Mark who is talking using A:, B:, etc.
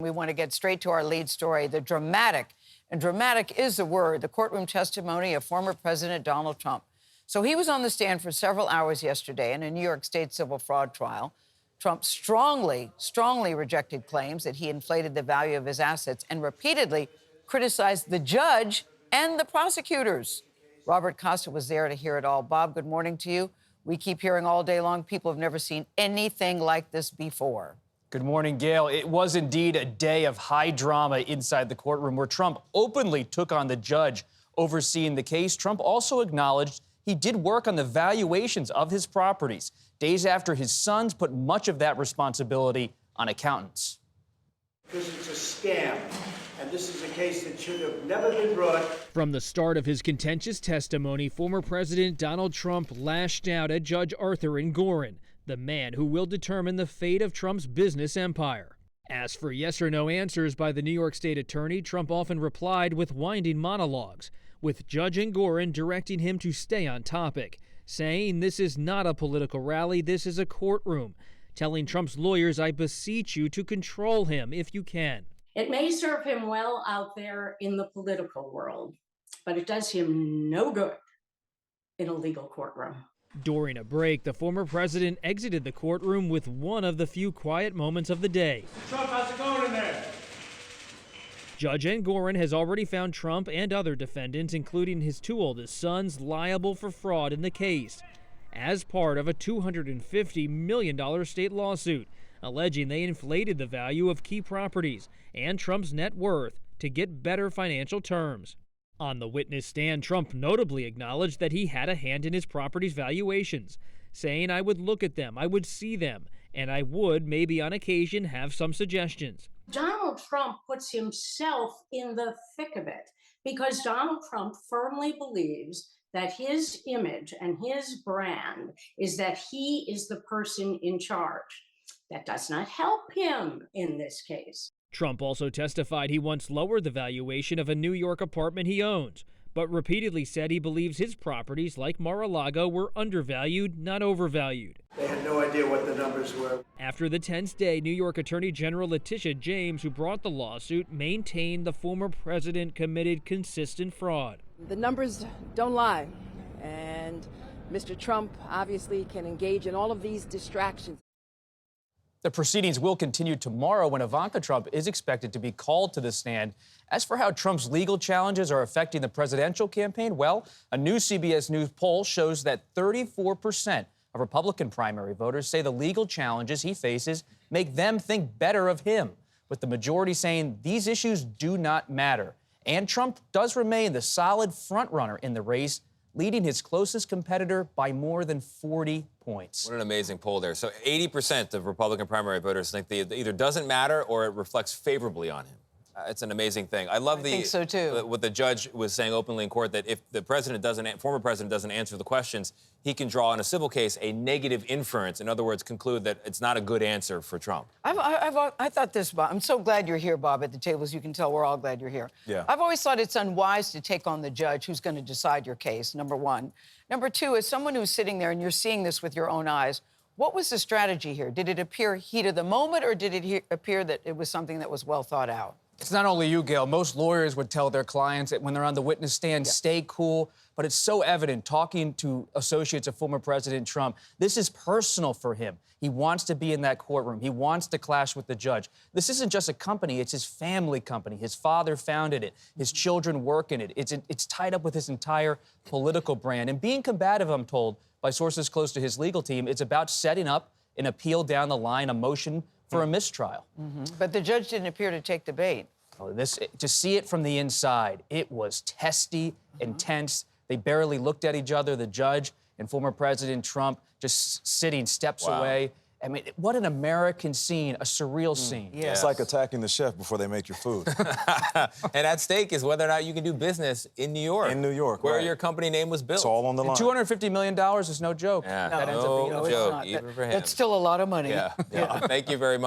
A: we want to get straight to our lead story, the dramatic, and dramatic is the word, the courtroom testimony of former President Donald Trump. So he was on the stand for several hours yesterday in a New York State civil fraud trial. Trump strongly rejected claims that he inflated the value of his assets and repeatedly criticized the judge and the prosecutors. Robert Costa was there to hear it all. Bob, good morning to you. We keep hearing all day long, people have never seen anything like this before.
B: Good morning, Gayle. It was indeed a day of high drama inside the courtroom where Trump openly took on the judge overseeing the case. Trump also acknowledged he did work on the valuations of his properties, days after his sons put much of that responsibility on accountants.
C: Because it's a scam, and this is a case that should have never been brought.
D: From the start of his contentious testimony, former President Donald Trump lashed out at Judge Arthur Engoron, the man who will determine the fate of Trump's business empire. Asked for yes or no answers by the New York State attorney, Trump often replied with winding monologues, with Judge Engoron directing him to stay on topic, saying this is not a political rally, this is a courtroom, telling Trump's lawyers, I beseech you to control him if you can.
E: It may serve him well out there in the political world, but it does him no good in a legal courtroom.
D: During a break, the former president exited the courtroom with one of the few quiet moments of the day.
C: Trump, how's it going in there?
D: Judge Engoron has already found Trump and other defendants, including his two oldest sons, liable for fraud in the case, as part of a $250 million state lawsuit, alleging they inflated the value of key properties and Trump's net worth to get better financial terms. On the witness stand, Trump notably acknowledged that he had a hand in his property's valuations, saying, I would look at them, I would see them, and I would, maybe on occasion, have some suggestions.
E: Donald Trump puts himself in the thick of it because Donald Trump firmly believes that his image and his brand is that he is the person in charge. That does not help him in this case.
D: Trump also testified he once lowered the valuation of a New York apartment he owns, but repeatedly said he believes his properties, like Mar-a-Lago, were undervalued, not overvalued.
C: They had no idea what the numbers were.
D: After the tense day, New York Attorney General Letitia James, who brought the lawsuit, maintained the former president committed consistent fraud.
F: The numbers don't lie, and Mr. Trump obviously can engage in all of these distractions.
B: The proceedings will continue tomorrow when Ivanka Trump is expected to be called to the stand. As for how Trump's legal challenges are affecting the presidential campaign, well, a new CBS News poll shows that 34% of Republican primary voters say the legal challenges he faces make them think better of him, with the majority saying these issues do not matter. And Trump does remain the solid frontrunner in the race, leading his closest competitor by more than 40 points.
G: What an amazing poll there. So 80% of Republican primary voters think that it either doesn't matter or it reflects favorably on him. It's an amazing thing. I
A: think so too.
G: What the judge was saying openly in court, that if the former president doesn't answer the questions, he can draw in a civil case a negative inference. In other words, conclude that it's not a good answer for Trump.
A: I thought this, Bob. I'm so glad you're here, Bob, at the table. As you can tell, we're all glad you're here.
G: Yeah.
A: I've always thought it's unwise to take on the judge who's going to decide your case, number one. Number two, as someone who's sitting there and you're seeing this with your own eyes, what was the strategy here? Did it appear heat of the moment, or did it appear that it was something that was well thought out?
B: It's not only you, Gayle. Most lawyers would tell their clients that when they're on the witness stand, stay cool. But it's so evident, talking to associates of former President Trump, this is personal for him. He wants to be in that courtroom. He wants to clash with the judge. This isn't just a company. It's his family company. His father founded it. His children work in it. It's tied up with his entire political brand. And being combative, I'm told, by sources close to his legal team, it's about setting up an appeal down the line, a motion for a mistrial.
A: But the judge didn't appear to take the bait.
B: To see it from the inside, it was testy, intense. They barely looked at each other, the judge and former President Trump, just sitting steps away. I mean, what an American scene, a surreal scene.
A: Yes.
H: It's like attacking the chef before they make your food.
G: And at stake is whether or not you can do business in New York.
H: In New York,
G: where
H: right.
G: your company name was built.
H: It's all on the line.
B: $250 million is no joke.
G: Yeah,
A: That ends up
G: no
A: being, no, it's
G: joke,
A: not.
G: even for him.
A: That's still a lot of money.
G: Yeah. Thank you very much.